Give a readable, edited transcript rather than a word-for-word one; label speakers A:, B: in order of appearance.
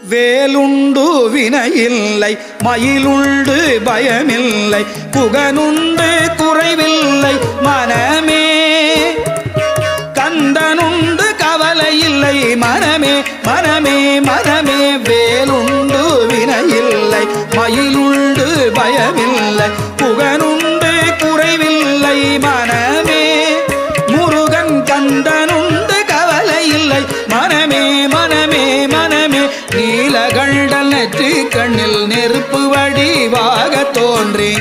A: வேலுண்டு வினையில்லை மயிலுண்டு பயமில்லை புகனுண்டு குறைவில்லை மனமே கந்தனுண்டு கவலை இல்லை மனமே மனமே மனமே வேலுண்டு வினையில்லை மயிலுண்டு பயமில்லை புகனுண்டு குறைவில்லை மனமே முருகன் கந்தனுண்டு கவலை இல்லை மனமே மனமே மனமே நீலகண்டல் நெற்றி கண்ணில் நெருப்பு வடிவாக தோன்றி